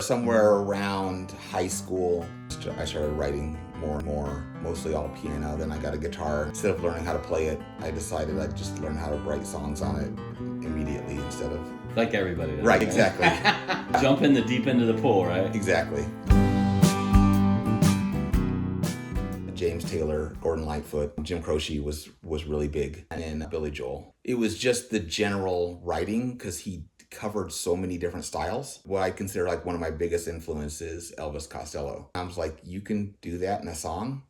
somewhere around high school, I started writing more and more, mostly all piano. Then I got a guitar. Instead of learning how to play it, I decided I'd just learn how to write songs on it immediately instead of... Like everybody does. Right, exactly. Jump in the deep end of the pool, right? Exactly. James Taylor, Gordon Lightfoot, Jim Croce was really big, and then Billy Joel. It was just the general writing, because he covered so many different styles. What I consider like one of my biggest influences, Elvis Costello. I was like, you can do that in a song?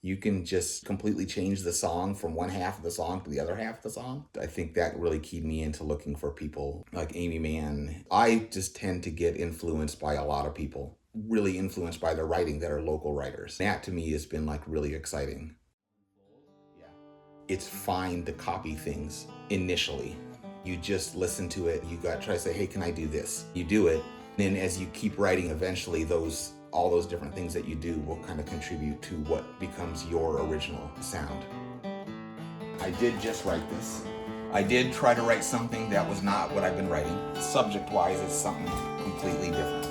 You can just completely change the song from one half of the song to the other half of the song? I think that really keyed me into looking for people like Amy Mann. I just tend to get influenced by a lot of people, really influenced by their writing that are local writers. That to me has been like really exciting. Yeah. It's fine to copy things initially. You just listen to it, you got to try to say, hey, can I do this? You do it, then as you keep writing, eventually all those different things that you do will kind of contribute to what becomes your original sound. I did just write this. I did try to write something that was not what I've been writing. Subject-wise, it's something completely different.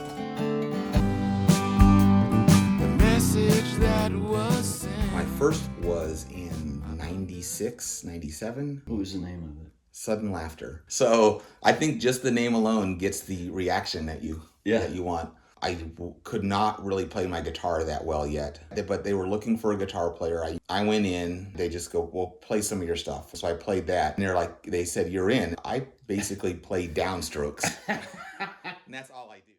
The message that was sent. My first was in 96, 97. What was the name of it? Sudden Laughter. So I think just the name alone gets the reaction that you want. I could not really play my guitar that well yet, but they were looking for a guitar player. I went in, they just go, well, play some of your stuff. So I played that, and they said, you're in. I basically played downstrokes. And that's all I do.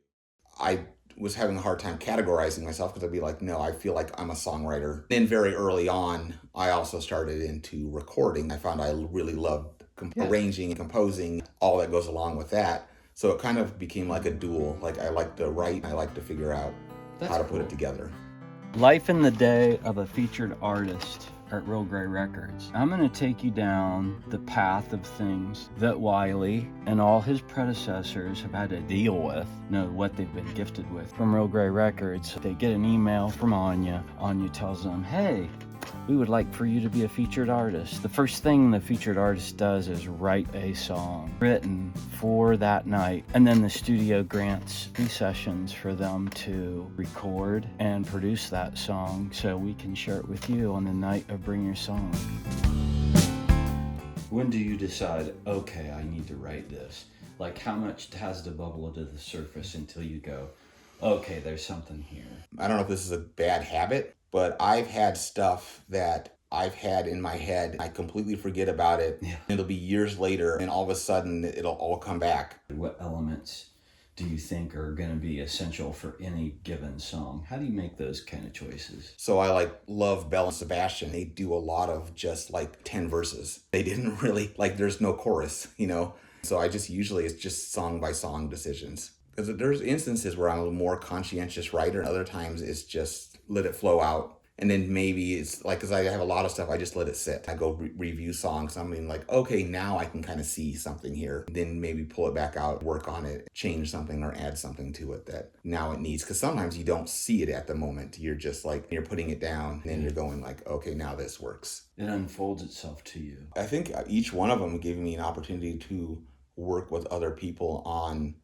I was having a hard time categorizing myself, because I'd be like, no, I feel like I'm a songwriter. Then very early on, I also started into recording. I found I really loved arranging and composing, all that goes along with that. So it kind of became like a duel. Like I like to write, I like to figure out how to put it together. Life in the day of a featured artist at REALGREY Records. I'm going to take you down the path of things that Wylie and all his predecessors have had to deal with, what they've been gifted with. From REALGREY Records, they get an email from Anya. Anya tells them, hey, we would like for you to be a featured artist. The first thing the featured artist does is write a song written for that night. And then the studio grants 3 sessions for them to record and produce that song so we can share it with you on the night of Bring Your Song. When do you decide, okay, I need to write this? Like, how much has to bubble to the surface until you go, okay, there's something here? I don't know if this is a bad habit, but I've had stuff that I've had in my head. I completely forget about it. Yeah. It'll be years later, and all of a sudden, it'll all come back. What elements do you think are going to be essential for any given song? How do you make those kind of choices? So I love Belle and Sebastian. They do a lot of just 10 verses. They didn't really, there's no chorus, So I usually it's just song by song decisions. Because there's instances where I'm a more conscientious writer, and other times it's just let it flow out. And then maybe it's because I have a lot of stuff, I just let it sit. I go review songs. Okay, now I can kind of see something here. Then maybe pull it back out, work on it, change something or add something to it that now it needs. Because sometimes you don't see it at the moment. You're just you're putting it down, and then you're going okay, now this works. It unfolds itself to you. I think each one of them gave me an opportunity to work with other people on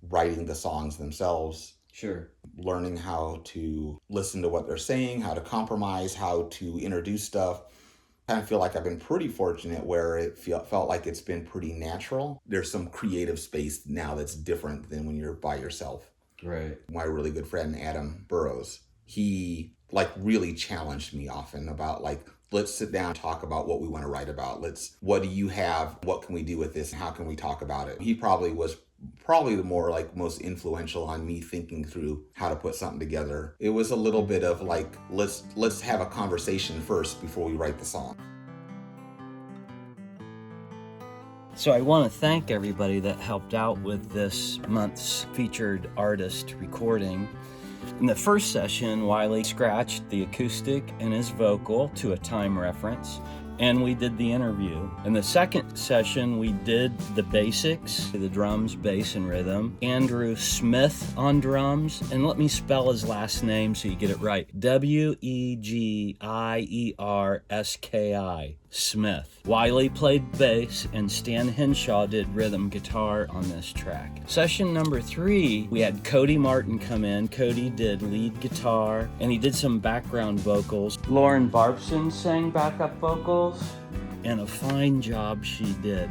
writing the songs themselves. Sure. Learning how to listen to what they're saying, how to compromise, how to introduce stuff. I kind of feel like I've been pretty fortunate where it felt like it's been pretty natural. There's some creative space now that's different than when you're by yourself. Right. My really good friend, Adam Burrows, he really challenged me often about let's sit down and talk about what we want to write about. What do you have? What can we do with this? How can we talk about it? He probably was the more most influential on me thinking through how to put something together. It was a little bit of let's have a conversation first before we write the song. So I want to thank everybody that helped out with this month's featured artist recording. In the first session, Wylie scratched the acoustic and his vocal to a time reference, and we did the interview. In the second session, we did the basics, the drums, bass, and rhythm. Andrew Smith on drums, and let me spell his last name so you get it right. Wegierski. Smith. Wylie played bass, and Stan Hinshaw did rhythm guitar on this track. Session number 3, we had Cody Martin come in. Cody did lead guitar, and he did some background vocals. Lauren Barbson sang backup vocals, and a fine job she did.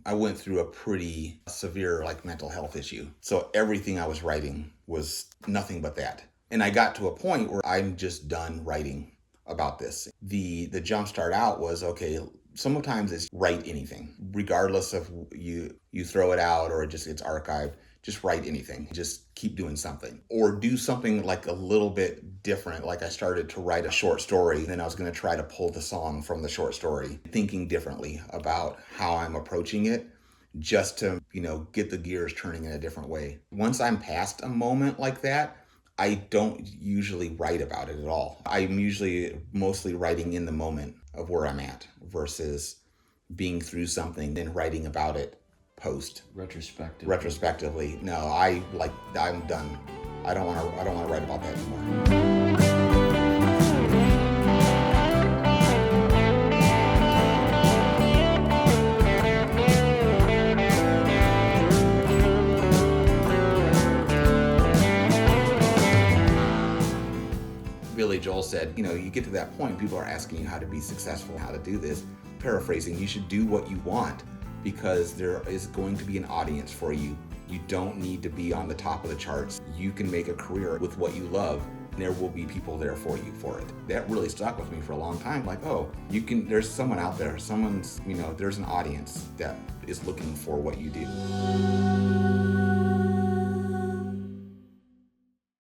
I went through a pretty severe mental health issue. So everything I was writing was nothing but that. And I got to a point where I'm just done writing about this. The jump start out was, okay, sometimes it's write anything, regardless of you throw it out or it's archived. Just write anything. Just keep doing something. Or do something a little bit different. I started to write a short story, then I was going to try to pull the song from the short story, thinking differently about how I'm approaching it, just to, get the gears turning in a different way. Once I'm past a moment like that, I don't usually write about it at all. I'm usually mostly writing in the moment of where I'm at versus being through something and writing about it retrospectively. No, I'm done. I don't want to write about that anymore. Billy Joel said, you get to that point, people are asking you how to be successful, how to do this. Paraphrasing, you should do what you want because there is going to be an audience for you. You don't need to be on the top of the charts. You can make a career with what you love, and there will be people there for you for it. That really stuck with me for a long time. There's someone out there, there's an audience that is looking for what you do.